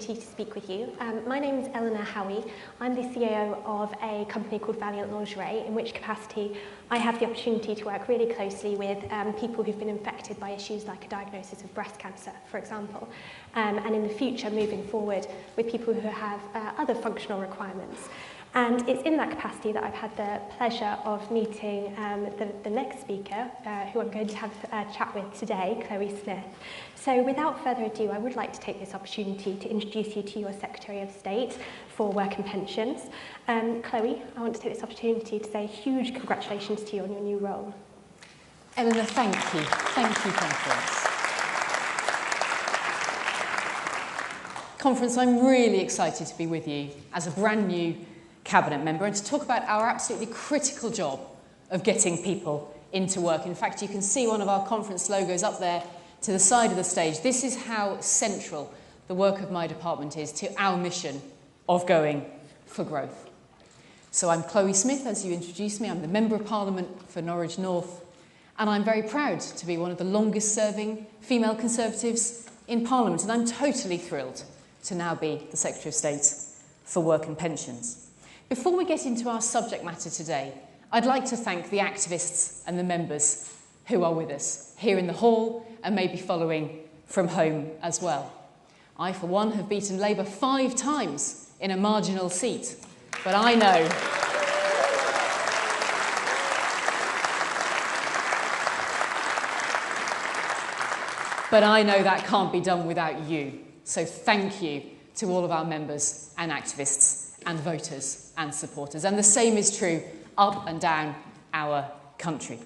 To speak with you. My name is Eleanor Howie. I'm the CEO of a company called Valiant Lingerie, in which capacity I have the opportunity to work really closely with people who've been infected by issues like a diagnosis of breast cancer, for example, and in the future, moving forward, with people who have other functional requirements. And it's in that capacity that I've had the pleasure of meeting the next speaker, who I'm going to have a chat with today, Chloe Smith. So without further ado, I would like to take this opportunity to introduce you to your Secretary of State for Work and Pensions. Chloe, I want to take this opportunity to say huge congratulations to you on your new role. Eleanor, thank you. Thank you, Conference, I'm really excited to be with you as a brand new Cabinet member and to talk about our absolutely critical job of getting people into work. In fact, you can see one of our conference logos up there to the side of the stage. This is how central the work of my department is to our mission of going for growth. So I'm Chloe Smith, as you introduced me. I'm the Member of Parliament for Norwich North, and I'm very proud to be one of the longest serving female Conservatives in Parliament, and I'm totally thrilled to now be the Secretary of State for Work and Pensions. Before we get into our subject matter today, I'd like to thank the activists and the members who are with us here in the hall and maybe following from home as well. I, for one, have beaten Labour 5 times in a marginal seat, but I know that can't be done without you. So thank you to all of our members and activists and voters and supporters. And the same is true up and down our country.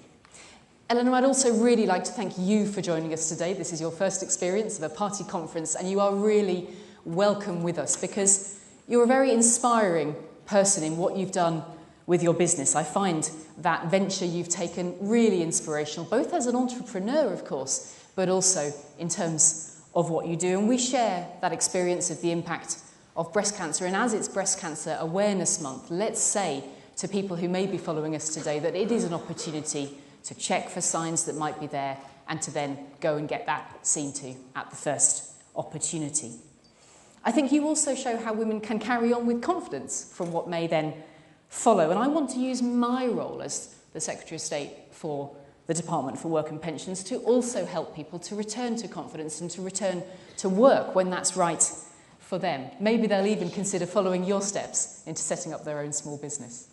Eleanor, I'd also really like to thank you for joining us today. This is your first experience of a party conference, and you are really welcome with us because you're a very inspiring person in what you've done with your business. I find that venture you've taken really inspirational, both as an entrepreneur, of course, but also in terms of what you do. And we share that experience of the impact of breast cancer, and as it's Breast Cancer Awareness Month, let's say to people who may be following us today that it is an opportunity to check for signs that might be there and to then go and get that seen to at the first opportunity. I think you also show how women can carry on with confidence from what may then follow, and I want to use my role as the Secretary of State for the Department for Work and Pensions to also help people to return to confidence and to return to work when that's right for them. Maybe they'll even consider following your steps into setting up their own small business.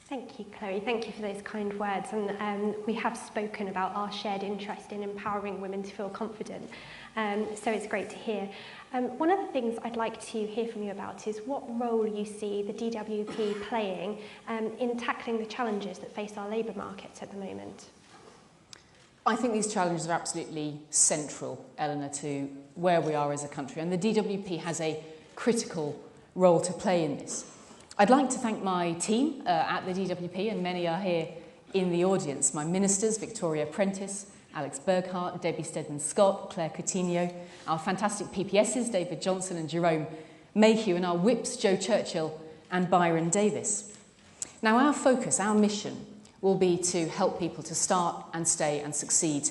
Thank you, Chloe. Thank you for those kind words. And we have spoken about our shared interest in empowering women to feel confident. So it's great to hear. One of the things I'd like to hear from you about is what role you see the DWP playing in tackling the challenges that face our labour markets at the moment. I think these challenges are absolutely central, Eleanor, to where we are as a country, and the DWP has a critical role to play in this. I'd like to thank my team at the DWP, and many are here in the audience. My ministers, Victoria Prentice, Alex Burghardt, Debbie Stedman-Scott, Claire Coutinho, our fantastic PPSs, David Johnson and Jerome Mayhew, and our whips, Joe Churchill and Byron Davis. Now, our focus, our mission, will be to help people to start and stay and succeed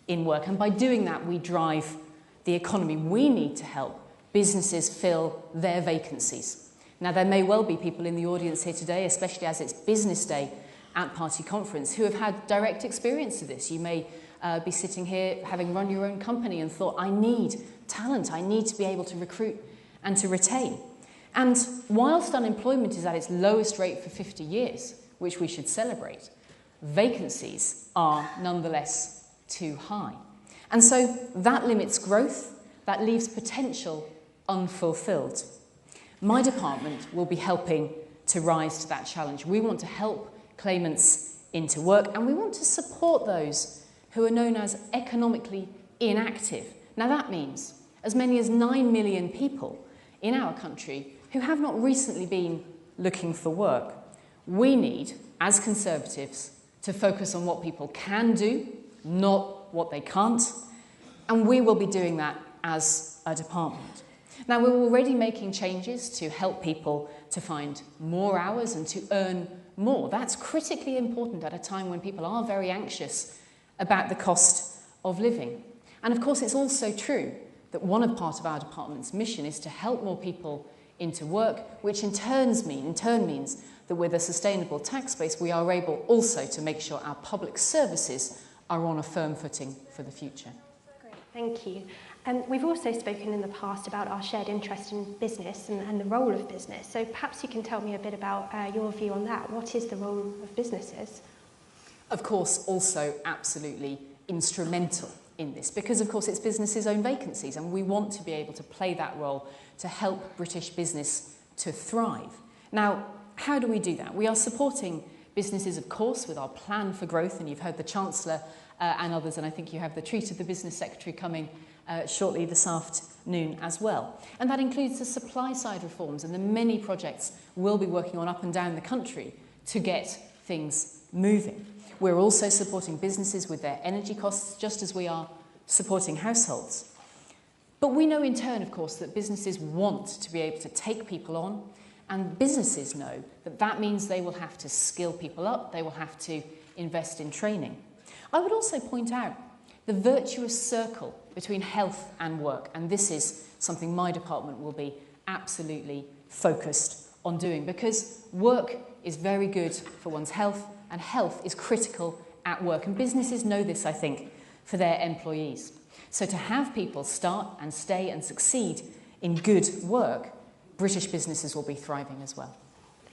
in work. And by doing that, we drive the economy. We need to help businesses fill their vacancies. Now, there may well be people in the audience here today, especially as it's business day at Party Conference, who have had direct experience of this. You may be sitting here having run your own company and thought, I need talent, I need to be able to recruit and to retain. And whilst unemployment is at its lowest rate for 50 years, which we should celebrate, vacancies are nonetheless too high. And so that limits growth, that leaves potential unfulfilled. My department will be helping to rise to that challenge. We want to help claimants into work, and we want to support those who are known as economically inactive. Now that means as many as 9 million people in our country who have not recently been looking for work. We need, as Conservatives, to focus on what people can do, not what they can't, and we will be doing that as a department. Now, we're already making changes to help people to find more hours and to earn more. That's critically important at a time when people are very anxious about the cost of living. And of course, it's also true that one part of our department's mission is to help more people into work, which in turn means that with a sustainable tax base, we are able also to make sure our public services are on a firm footing for the future. Great, thank you. We've also spoken in the past about our shared interest in business and the role of business. So perhaps you can tell me a bit about your view on that. What is the role of businesses? Of course, also absolutely instrumental in this, because of course it's businesses' own vacancies, and we want to be able to play that role to help British business to thrive. Now, how do we do that? We are supporting businesses, of course, with our plan for growth, and you've heard the Chancellor and others, and I think you have the treat of the Business Secretary coming shortly this afternoon as well. And that includes the supply side reforms and the many projects we'll be working on up and down the country to get things moving. We're also supporting businesses with their energy costs, just as we are supporting households. But we know in turn, of course, that businesses want to be able to take people on, and businesses know that that means they will have to skill people up, they will have to invest in training. I would also point out the virtuous circle between health and work, and this is something my department will be absolutely focused on doing, because work is very good for one's health, and health is critical at work, and businesses know this, I think, for their employees. So to have people start and stay and succeed in good work, British businesses will be thriving as well.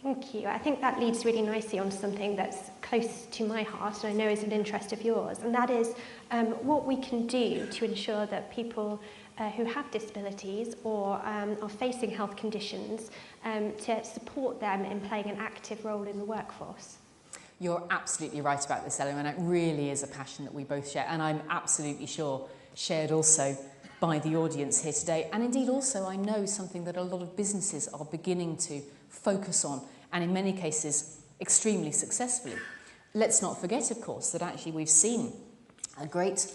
Thank you. I think that leads really nicely onto something that's close to my heart and I know is an interest of yours, and that is what we can do to ensure that people who have disabilities or are facing health conditions to support them in playing an active role in the workforce. You're absolutely right about this, Ellen, and it really is a passion that we both share, and I'm absolutely sure shared also by the audience here today, and indeed also I know something that a lot of businesses are beginning to focus on, and in many cases extremely successfully. Let's not forget, of course, that actually we've seen a great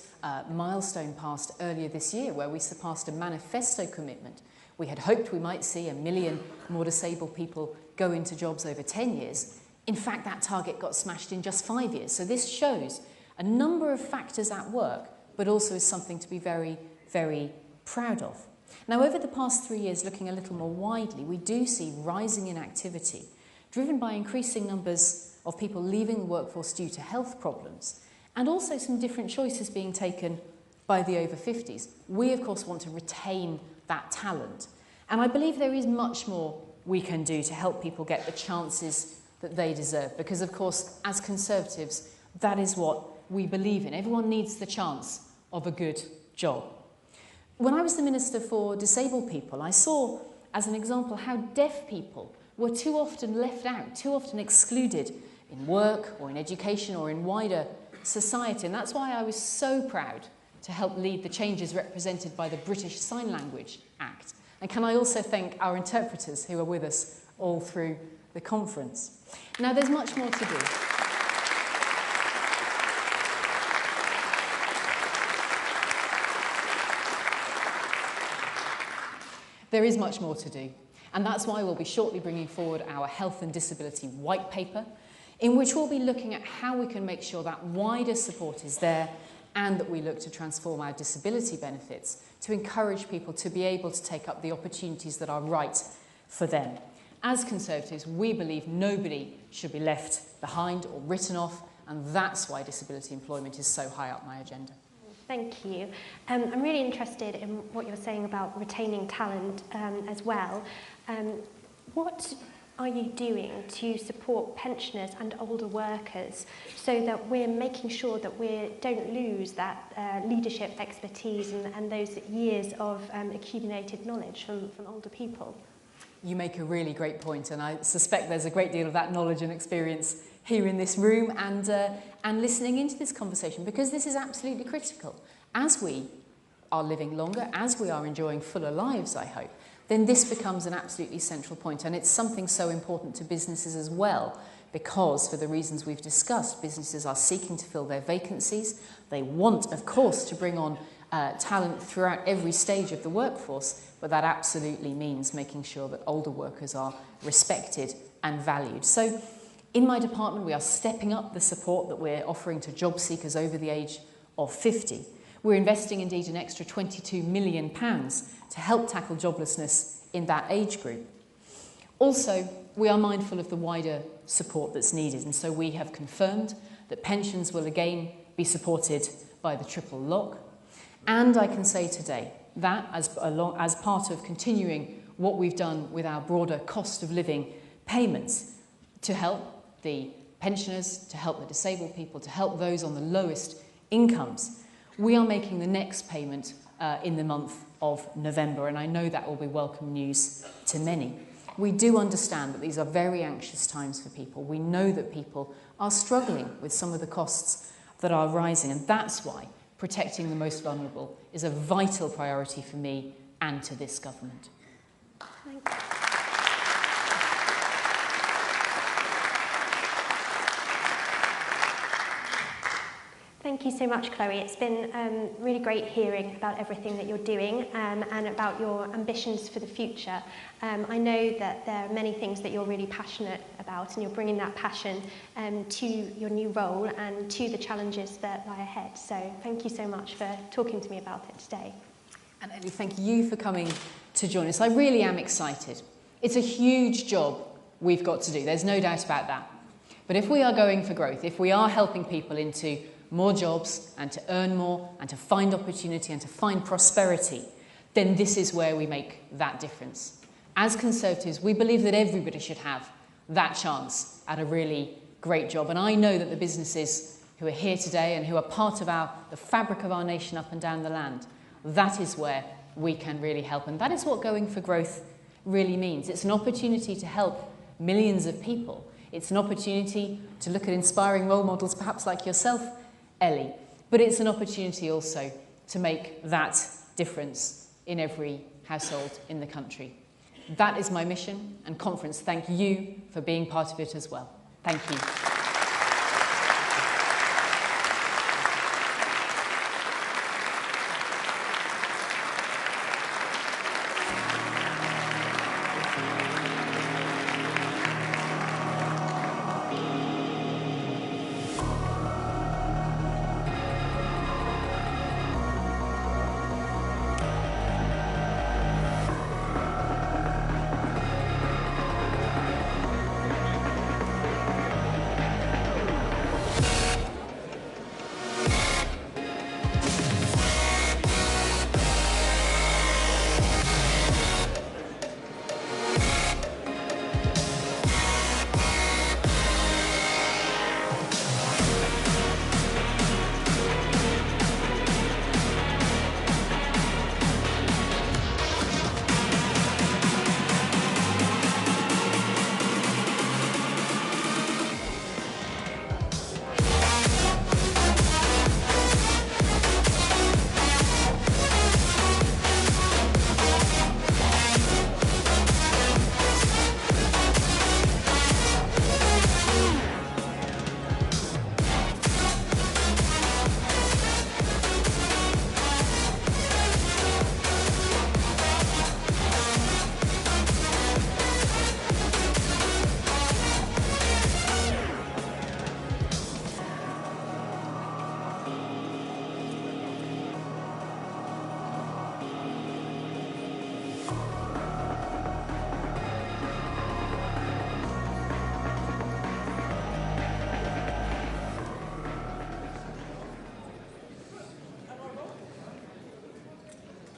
milestone passed earlier this year where we surpassed a manifesto commitment. We had hoped we might see 1 million more disabled people go into jobs over 10 years. In fact, that target got smashed in just 5 years. So this shows a number of factors at work, but also is something to be very, very proud of. Now, over the past 3 years, looking a little more widely, we do see rising inactivity, driven by increasing numbers of people leaving the workforce due to health problems, and also some different choices being taken by the over 50s. We, of course, want to retain that talent. And I believe there is much more we can do to help people get the chances that they deserve, because, of course, as Conservatives, that is what we believe in. Everyone needs the chance of a good job. When I was the Minister for Disabled People, I saw, as an example, how deaf people were too often left out, too often excluded in work or in education or in wider society. And that's why I was so proud to help lead the changes represented by the British Sign Language Act. And can I also thank our interpreters who are with us all through the conference. Now, there's much more to do. There is much more to do, and that's why we'll be shortly bringing forward our Health and Disability White Paper, in which we'll be looking at how we can make sure that wider support is there and that we look to transform our disability benefits to encourage people to be able to take up the opportunities that are right for them. As Conservatives, we believe nobody should be left behind or written off, and that's why disability employment is so high up my agenda. Thank you. I'm really interested in what you're saying about retaining talent as well. What are you doing to support pensioners and older workers so that we're making sure that we don't lose that leadership expertise and those years of accumulated knowledge from older people? You make a really great point, and I suspect there's a great deal of that knowledge and experience here in this room and listening into this conversation, because this is absolutely critical. As we are living longer, as we are enjoying fuller lives, I hope, then this becomes an absolutely central point, and it's something so important to businesses as well, because for the reasons we've discussed, businesses are seeking to fill their vacancies. They want, of course, to bring on talent throughout every stage of the workforce, but that absolutely means making sure that older workers are respected and valued. So in my department, we are stepping up the support that we're offering to job seekers over the age of 50. We're investing indeed an extra £22 million to help tackle joblessness in that age group. Also, we are mindful of the wider support that's needed, and so we have confirmed that pensions will again be supported by the triple lock. And I can say today that as part of continuing what we've done with our broader cost of living payments to help the pensioners, to help the disabled people, to help those on the lowest incomes, we are making the next payment in the month of November, and I know that will be welcome news to many. We do understand that these are very anxious times for people. We know that people are struggling with some of the costs that are rising, and that's why protecting the most vulnerable is a vital priority for me and to this government. Thank you. Thank you so much, Chloe. It's been really great hearing about everything that you're doing and about your ambitions for the future. I know that there are many things that you're really passionate about, and you're bringing that passion to your new role and to the challenges that lie ahead. So thank you so much for talking to me about it today. And Ellie, thank you for coming to join us. I really am excited. It's a huge job we've got to do. There's no doubt about that. But if we are going for growth, if we are helping people into more jobs and to earn more and to find opportunity and to find prosperity, then this is where we make that difference. As Conservatives, we believe that everybody should have that chance at a really great job. And I know that the businesses who are here today and who are part of the fabric of our nation up and down the land, that is where we can really help. And that is what going for growth really means. It's an opportunity to help millions of people. It's an opportunity to look at inspiring role models, perhaps like yourself, Ellie, but it's an opportunity also to make that difference in every household in the country. That is my mission, and conference, thank you for being part of it as well. Thank you.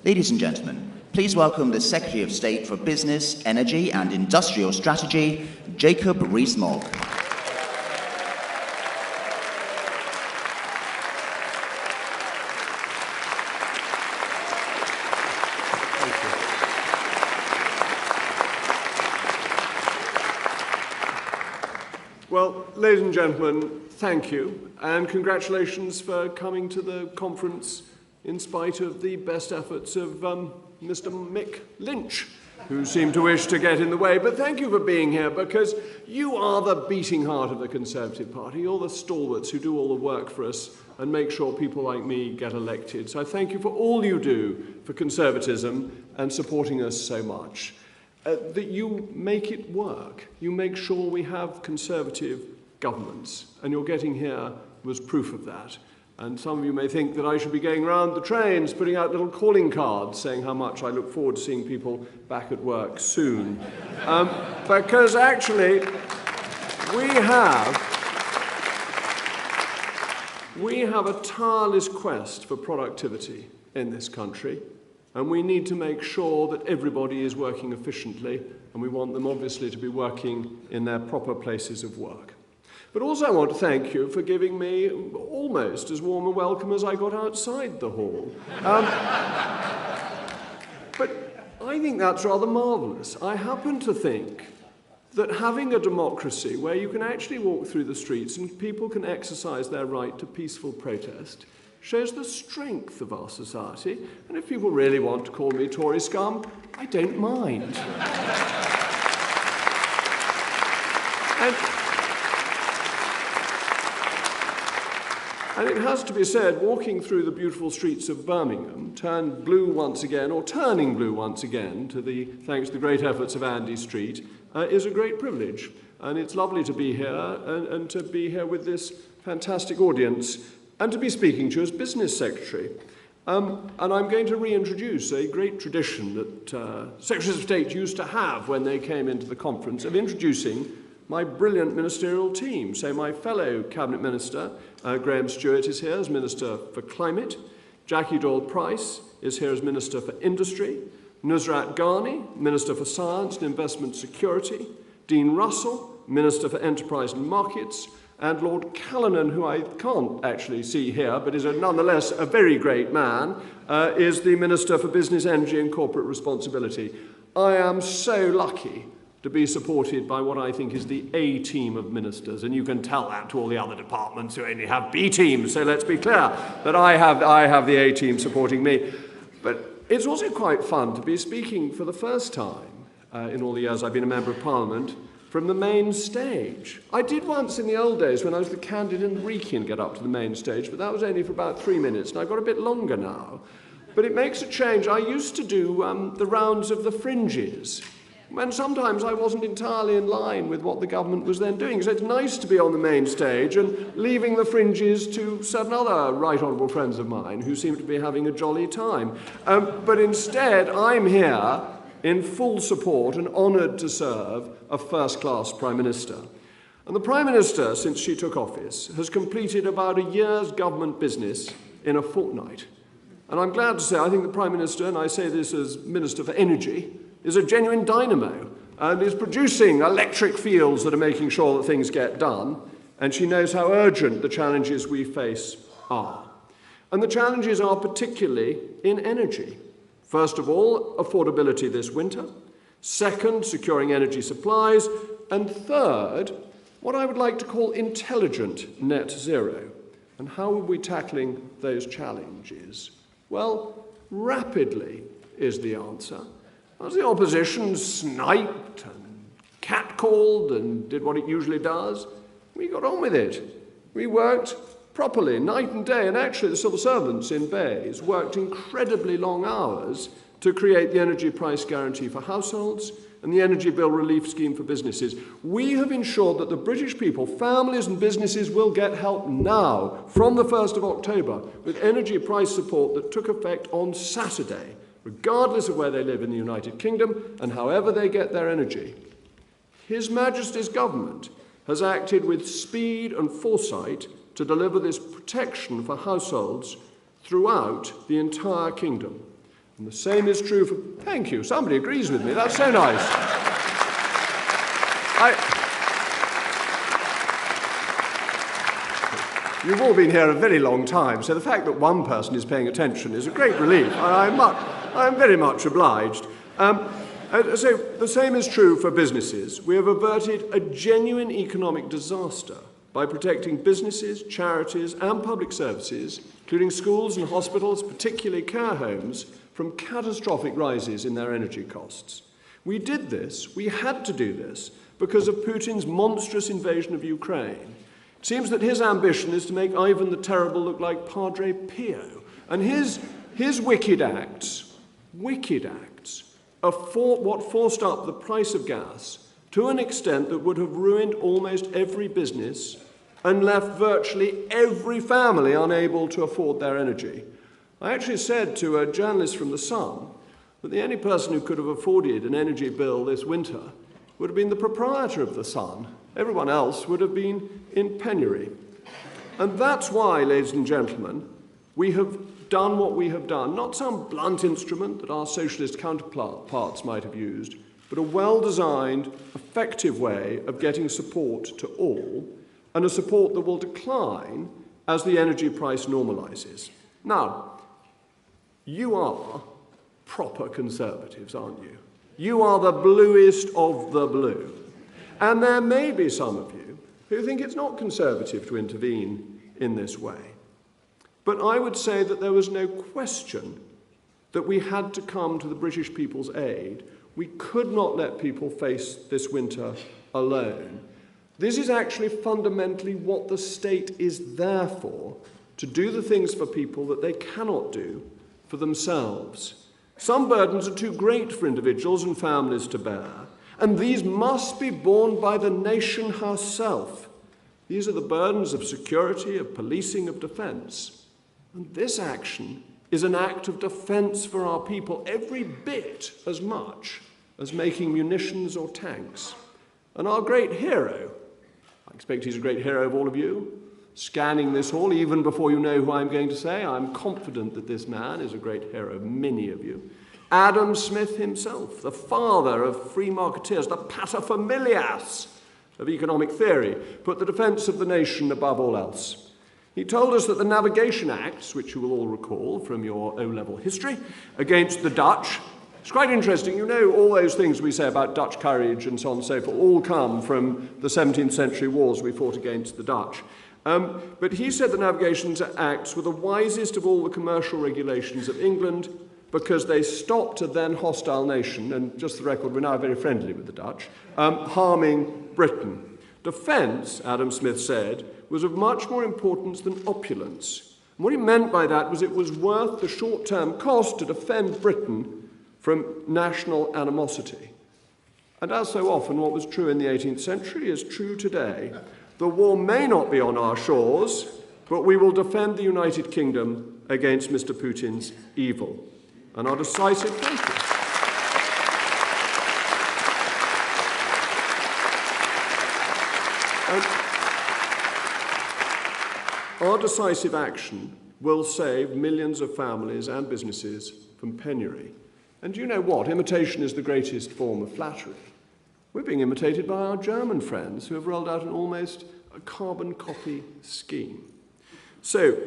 Ladies and gentlemen, please welcome the Secretary of State for Business, Energy and Industrial Strategy, Jacob Rees-Mogg. Well, ladies and gentlemen, thank you, and congratulations for coming to the conference in spite of the best efforts of Mr. Mick Lynch, who seemed to wish to get in the way. But thank you for being here, because you are the beating heart of the Conservative Party. You're the stalwarts who do all the work for us and make sure people like me get elected. So I thank you for all you do for conservatism and supporting us so much. That you make it work. You make sure we have Conservative governments, and your getting here was proof of that. And some of you may think that I should be going around the trains, putting out little calling cards saying how much I look forward to seeing people back at work soon. Because actually, we have a tireless quest for productivity in this country, and we need to make sure that everybody is working efficiently, and we want them obviously to be working in their proper places of work. But also I want to thank you for giving me almost as warm a welcome as I got outside the hall. But I think that's rather marvellous. I happen to think that having a democracy where you can actually walk through the streets and people can exercise their right to peaceful protest shows the strength of our society. And if people really want to call me Tory scum, I don't mind. And it has to be said, walking through the beautiful streets of Birmingham, turned blue once again, or turning blue once again, thanks to the great efforts of Andy Street, is a great privilege. And it's lovely to be here, and to be here with this fantastic audience, and to be speaking to you as Business Secretary. And I'm going to reintroduce a great tradition that Secretaries of State used to have when they came into the conference, of introducing my brilliant ministerial team. So my fellow Cabinet Minister, Graham Stewart, is here as Minister for Climate. Jackie Doyle-Price is here as Minister for Industry. Nusrat Ghani, Minister for Science and Investment Security. Dean Russell, Minister for Enterprise and Markets. And Lord Callanan, who I can't actually see here, but is nonetheless a very great man, is the Minister for Business, Energy and Corporate Responsibility. I am so lucky to be supported by what I think is the A team of ministers, and you can tell that to all the other departments who only have B teams, so let's be clear that I have the A team supporting me. But it's also quite fun to be speaking for the first time in all the years I've been a Member of Parliament from the main stage. I did once in the old days when I was the candidate in Wrekin get up to the main stage, but that was only for about 3 minutes, and I've got a bit longer now. But it makes a change. I used to do the rounds of the fringes, when sometimes I wasn't entirely in line with what the government was then doing. So it's nice to be on the main stage and leaving the fringes to certain other right honourable friends of mine who seem to be having a jolly time. But instead, I'm here in full support and honoured to serve a first-class Prime Minister. And the Prime Minister, since she took office, has completed about a year's government business in a fortnight. And I'm glad to say I think the Prime Minister, and I say this as Minister for Energy, is a genuine dynamo and is producing electric fields that are making sure that things get done, and she knows how urgent the challenges we face are. And the challenges are particularly in energy. First of all, affordability this winter. Second, securing energy supplies. And third, what I would like to call intelligent net zero. And how are we tackling those challenges? Well, rapidly is the answer. As the opposition sniped and catcalled and did what it usually does, we got on with it. We worked properly, night and day, and actually the civil servants in Bays worked incredibly long hours to create the energy price guarantee for households and the energy bill relief scheme for businesses. We have ensured that the British people, families and businesses, will get help now from the 1st of October with energy price support that took effect on Saturday, regardless of where they live in the United Kingdom and however they get their energy. His Majesty's government has acted with speed and foresight to deliver this protection for households throughout the entire kingdom. And the same is true for... Thank you, somebody agrees with me, that's so nice. You've all been here a very long time, so the fact that one person is paying attention is a great relief. I'm very much obliged. So the same is true for businesses. We have averted a genuine economic disaster by protecting businesses, charities and public services, including schools and hospitals, particularly care homes, from catastrophic rises in their energy costs. We did this, we had to do this, because of Putin's monstrous invasion of Ukraine. It seems that his ambition is to make Ivan the Terrible look like Padre Pio. And his wicked acts are what forced up the price of gas to an extent that would have ruined almost every business and left virtually every family unable to afford their energy. I actually said to a journalist from The Sun that the only person who could have afforded an energy bill this winter would have been the proprietor of The Sun. Everyone else would have been in penury. And that's why, ladies and gentlemen, we have done what we have done, not some blunt instrument that our socialist counterparts might have used, but a well-designed, effective way of getting support to all, and a support that will decline as the energy price normalises. Now, you are proper conservatives, aren't you? You are the bluest of the blue. And there may be some of you who think it's not conservative to intervene in this way. But I would say that there was no question that we had to come to the British people's aid. We could not let people face this winter alone. This is actually fundamentally what the state is there for, to do the things for people that they cannot do for themselves. Some burdens are too great for individuals and families to bear, and these must be borne by the nation herself. These are the burdens of security, of policing, of defence. And this action is an act of defence for our people every bit as much as making munitions or tanks. And our great hero, I expect he's a great hero of all of you, scanning this hall, even before you know who I'm going to say, I'm confident that this man is a great hero of many of you. Adam Smith himself, the father of free marketeers, the paterfamilias of economic theory, put the defence of the nation above all else. He told us that the Navigation Acts, which you will all recall from your O-level history, against the Dutch, it's quite interesting, you know all those things we say about Dutch courage and so on and so forth, all come from the 17th century wars we fought against the Dutch. But he said the Navigation Acts were the wisest of all the commercial regulations of England because they stopped a then hostile nation, and just the record, we're now very friendly with the Dutch, harming Britain. Defence, Adam Smith said, was of much more importance than opulence. And what he meant by that was it was worth the short-term cost to defend Britain from national animosity. And as so often, what was true in the 18th century is true today. The war may not be on our shores, but we will defend the United Kingdom against Mr. Putin's evil. And our decisive focus. Our decisive action will save millions of families and businesses from penury. And you know what? Imitation is the greatest form of flattery. We're being imitated by our German friends who have rolled out an almost carbon copy scheme. So,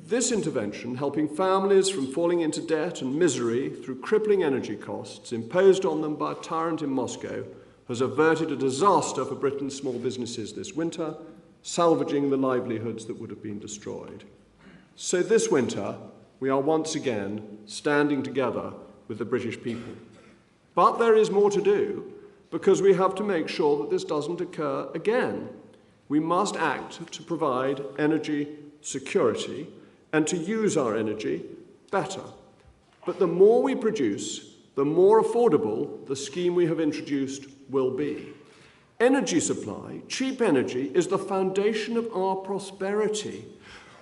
this intervention, helping families from falling into debt and misery through crippling energy costs imposed on them by a tyrant in Moscow, has averted a disaster for Britain's small businesses this winter, salvaging the livelihoods that would have been destroyed. So this winter, we are once again standing together with the British people. But there is more to do, because we have to make sure that this doesn't occur again. We must act to provide energy security and to use our energy better. But the more we produce, the more affordable the scheme we have introduced will be. Energy supply, cheap energy, is the foundation of our prosperity.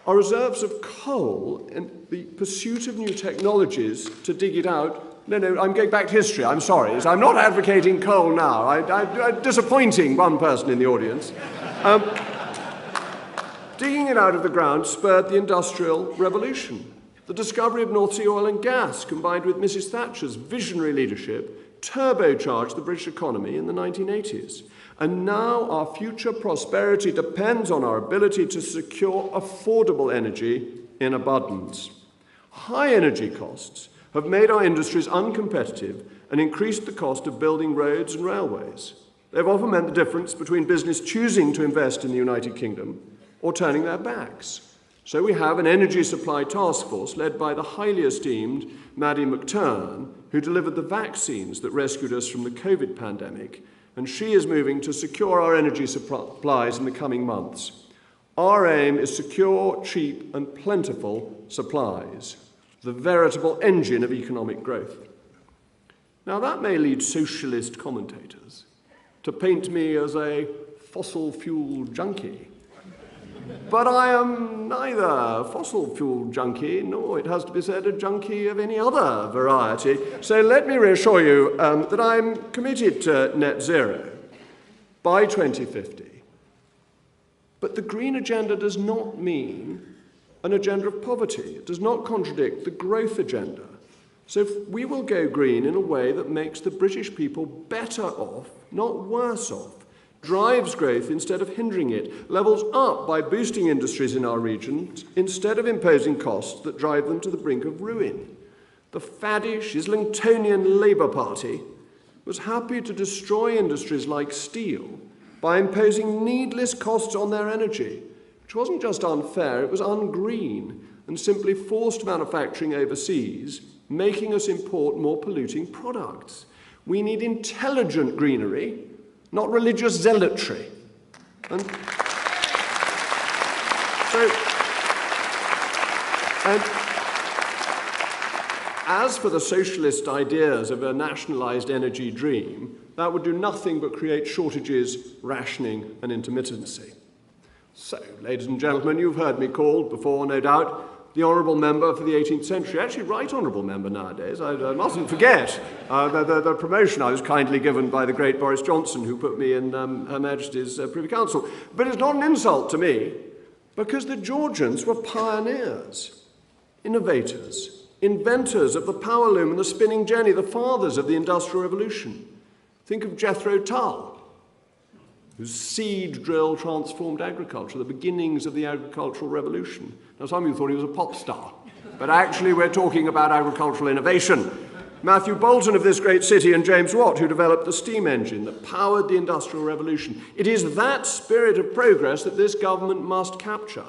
Our reserves of coal and the pursuit of new technologies to dig it out. No, I'm going back to history, I'm sorry. I'm not advocating coal now. I'm disappointing one person in the audience. Digging it out of the ground spurred the Industrial Revolution. The discovery of North Sea oil and gas, combined with Mrs. Thatcher's visionary leadership, turbocharged the British economy in the 1980s. And now our future prosperity depends on our ability to secure affordable energy in abundance. High energy costs have made our industries uncompetitive and increased the cost of building roads and railways. They've often meant the difference between business choosing to invest in the United Kingdom or turning their backs. So we have an energy supply task force led by the highly esteemed Maddie McTurn, who delivered the vaccines that rescued us from the COVID pandemic, and she is moving to secure our energy supplies in the coming months. Our aim is secure, cheap, and plentiful supplies, the veritable engine of economic growth. Now, that may lead socialist commentators to paint me as a fossil fuel junkie. But I am neither a fossil fuel junkie, nor, it has to be said, a junkie of any other variety. So let me reassure you that I'm committed to net zero by 2050. But the green agenda does not mean an agenda of poverty. It does not contradict the growth agenda. So we will go green in a way that makes the British people better off, not worse off, drives growth instead of hindering it, levels up by boosting industries in our region instead of imposing costs that drive them to the brink of ruin. The faddish Islingtonian Labour Party was happy to destroy industries like steel by imposing needless costs on their energy, which wasn't just unfair, it was ungreen and simply forced manufacturing overseas, making us import more polluting products. We need intelligent greenery, not religious zealotry. And as for the socialist ideas of a nationalised energy dream, that would do nothing but create shortages, rationing and intermittency. So, ladies and gentlemen, you've heard me called before, no doubt, the honourable member for the 18th century. Actually, right honourable member nowadays. I mustn't forget the promotion I was kindly given by the great Boris Johnson, who put me in Her Majesty's Privy Council. But it's not an insult to me, because the Georgians were pioneers, innovators, inventors of the power loom and the spinning jenny, the fathers of the Industrial Revolution. Think of Jethro Tull, whose seed drill transformed agriculture, the beginnings of the agricultural revolution. Now, some of you thought he was a pop star, but actually we're talking about agricultural innovation. Matthew Boulton of this great city and James Watt, who developed the steam engine that powered the Industrial Revolution. It is that spirit of progress that this government must capture,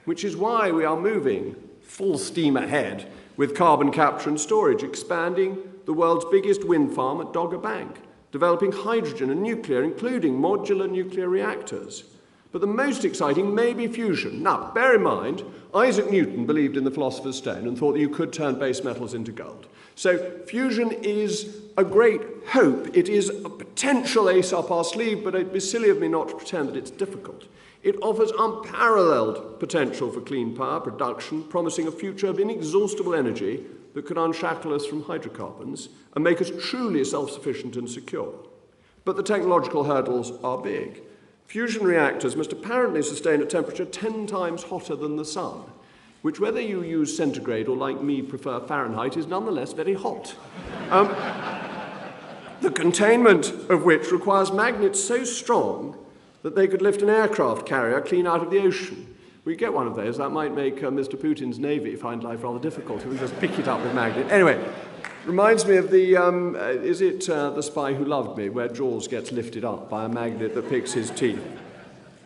which is why we are moving full steam ahead with carbon capture and storage, expanding the world's biggest wind farm at Dogger Bank, developing hydrogen and nuclear, including modular nuclear reactors. But the most exciting may be fusion. Now, bear in mind, Isaac Newton believed in the Philosopher's Stone and thought that you could turn base metals into gold. So fusion is a great hope. It is a potential ace up our sleeve, but it'd be silly of me not to pretend that it's difficult. It offers unparalleled potential for clean power production, promising a future of inexhaustible energy that could unshackle us from hydrocarbons and make us truly self-sufficient and secure. But the technological hurdles are big. Fusion reactors must apparently sustain a temperature 10 times hotter than the sun, which, whether you use centigrade or, like me, prefer Fahrenheit, is nonetheless very hot. The containment of which requires magnets so strong that they could lift an aircraft carrier clean out of the ocean. We get one of those. That might make Mr. Putin's navy find life rather difficult. He would just pick it up with magnet. Anyway, reminds me of the, is it The Spy Who Loved Me, where Jaws gets lifted up by a magnet that picks his teeth.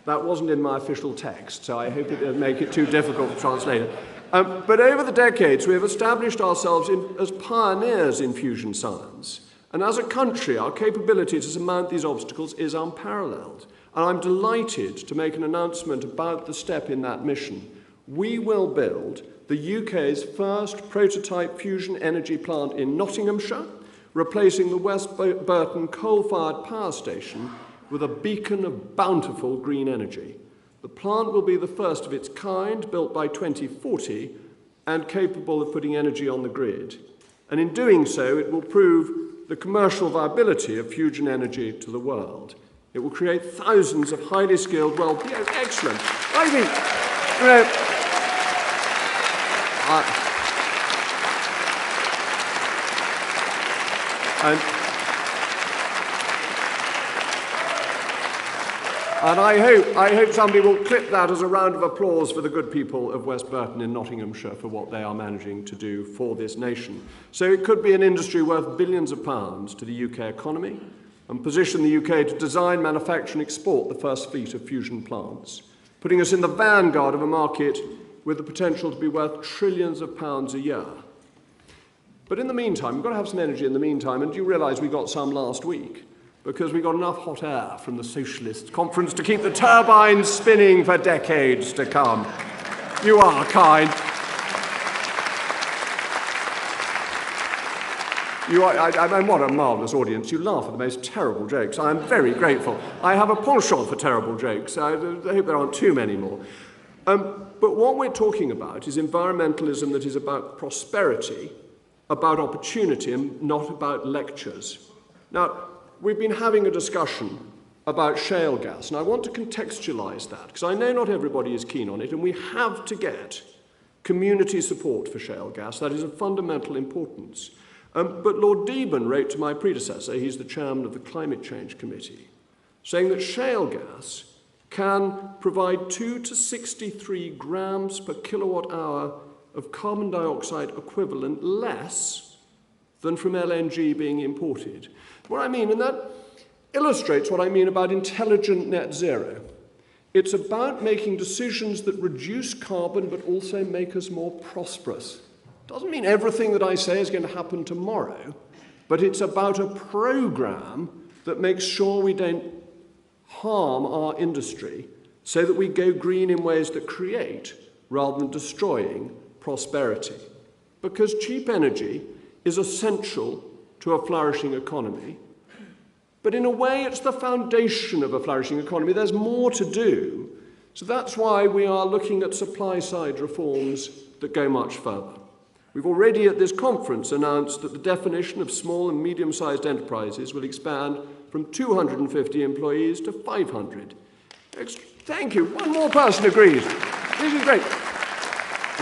That wasn't in my official text, so I hope it didn't make it too difficult to translate it. But over the decades, we have established ourselves as pioneers in fusion science. And as a country, our capability to surmount these obstacles is unparalleled. And I'm delighted to make an announcement about the step in that mission. We will build the UK's first prototype fusion energy plant in Nottinghamshire, replacing the West Burton coal-fired power station with a beacon of bountiful green energy. The plant will be the first of its kind, built by 2040, and capable of putting energy on the grid. And in doing so, it will prove the commercial viability of fusion energy to the world. It will create thousands of highly skilled, excellent. I mean, and I hope somebody will clip that as a round of applause for the good people of West Burton in Nottinghamshire for what they are managing to do for this nation. So it could be an industry worth billions of pounds to the UK economy, and position the UK to design, manufacture and export the first fleet of fusion plants, putting us in the vanguard of a market with the potential to be worth trillions of pounds a year. But in the meantime, we've got to have some energy in the meantime, and you realise we got some last week, because we got enough hot air from the Socialist Conference to keep the turbines spinning for decades to come. You are kind. And what a marvellous audience. You laugh at the most terrible jokes. I am very grateful. I have a penchant for terrible jokes. I hope there aren't too many more. But what we're talking about is environmentalism that is about prosperity, about opportunity, and not about lectures. Now, we've been having a discussion about shale gas, and I want to contextualise that, because I know not everybody is keen on it, and we have to get community support for shale gas. That is of fundamental importance. But Lord Deben wrote to my predecessor, he's the chairman of the Climate Change Committee, saying that shale gas can provide 2 to 63 grams per kilowatt hour of carbon dioxide equivalent less than from LNG being imported. What I mean, and that illustrates what I mean about intelligent net zero. It's about making decisions that reduce carbon but also make us more prosperous. Doesn't mean everything that I say is going to happen tomorrow, but it's about a program that makes sure we don't harm our industry so that we go green in ways that create rather than destroying prosperity. Because cheap energy is essential to a flourishing economy, but in a way it's the foundation of a flourishing economy. There's more to do, so that's why we are looking at supply-side reforms that go much further. We've already at this conference announced that the definition of small and medium-sized enterprises will expand from 250 employees to 500. Thank you. One more person agrees. This is great.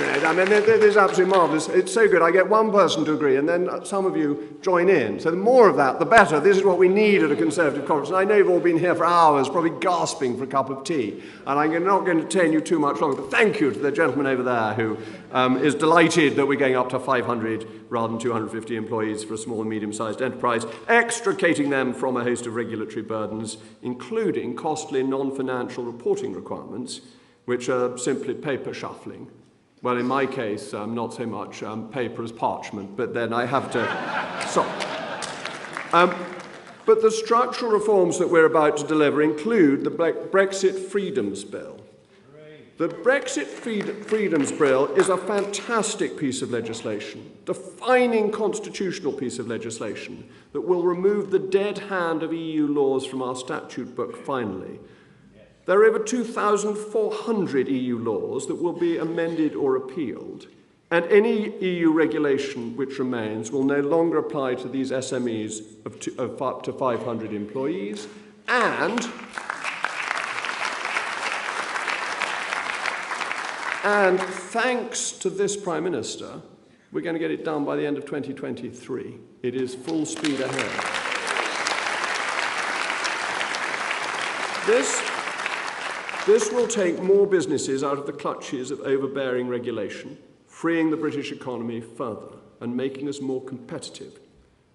I mean, this is absolutely marvellous. It's so good. I get one person to agree, and then some of you join in. So the more of that, the better. This is what we need at a Conservative conference. And I know you've all been here for hours, probably gasping for a cup of tea. And I'm not going to detain you too much longer. But thank you to the gentleman over there who is delighted that we're going up to 500 rather than 250 employees for a small and medium-sized enterprise, extricating them from a host of regulatory burdens, including costly non-financial reporting requirements, which are simply paper shuffling. Well, in my case, not so much paper as parchment, but then I have to stop. But the structural reforms that we're about to deliver include the Brexit Freedoms Bill. The Brexit Freedoms Bill is a fantastic piece of legislation, defining constitutional piece of legislation that will remove the dead hand of EU laws from our statute book finally. There are over 2,400 EU laws that will be amended or appealed, and any EU regulation which remains will no longer apply to these SMEs of up to 500 employees, and thanks to this Prime Minister, we're going to get it done by the end of 2023. It is full speed ahead. This will take more businesses out of the clutches of overbearing regulation, freeing the British economy further and making us more competitive.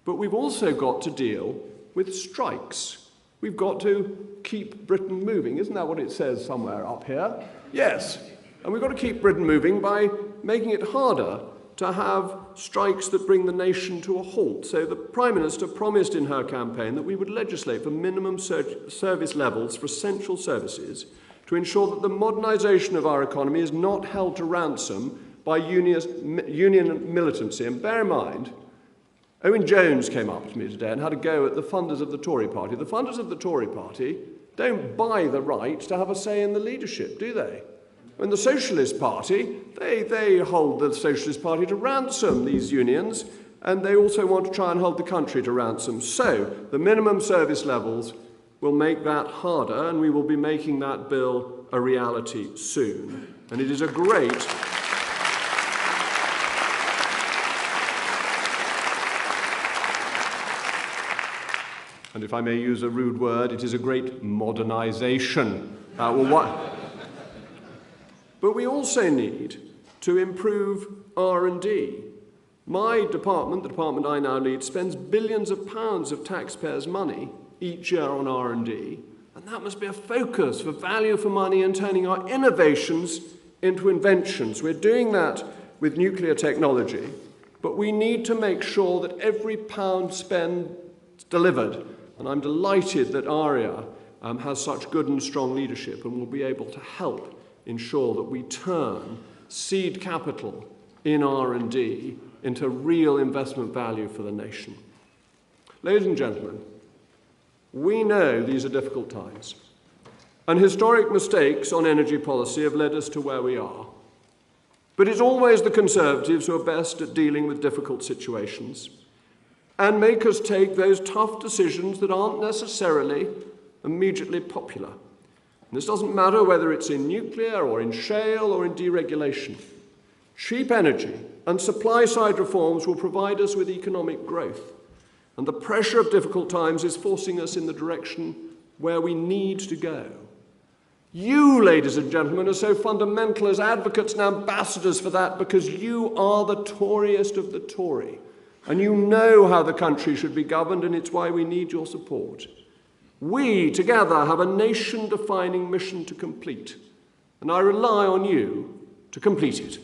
But we've also got to deal with strikes. We've got to keep Britain moving. Isn't that what it says somewhere up here? Yes. And we've got to keep Britain moving by making it harder to have strikes that bring the nation to a halt. So the Prime Minister promised in her campaign that we would legislate for minimum service levels for essential services to ensure that the modernisation of our economy is not held to ransom by union militancy. And bear in mind, Owen Jones came up to me today and had a go at the funders of the Tory party. The funders of the Tory party don't buy the right to have a say in the leadership, do they? And the Socialist Party, they hold the Socialist Party to ransom, these unions, and they also want to try and hold the country to ransom. So the minimum service levels will make that harder, and we will be making that bill a reality soon. And it is a great... and if I may use a rude word, it is a great modernisation. But we also need to improve R&D. My department, the department I now lead, spends billions of pounds of taxpayers' money each year on R&D, and that must be a focus for value for money and turning our innovations into inventions. We're doing that with nuclear technology, but we need to make sure that every pound spent is delivered, and I'm delighted that ARIA has such good and strong leadership and will be able to help ensure that we turn seed capital in R&D into real investment value for the nation. Ladies and gentlemen, we know these are difficult times. And historic mistakes on energy policy have led us to where we are. But it's always the Conservatives who are best at dealing with difficult situations and make us take those tough decisions that aren't necessarily immediately popular. And this doesn't matter whether it's in nuclear or in shale or in deregulation. Cheap energy and supply-side reforms will provide us with economic growth. And the pressure of difficult times is forcing us in the direction where we need to go. You, ladies and gentlemen, are so fundamental as advocates and ambassadors for that because you are the Toryest of the Tory. And you know how the country should be governed, and it's why we need your support. We, together, have a nation-defining mission to complete, and I rely on you to complete it.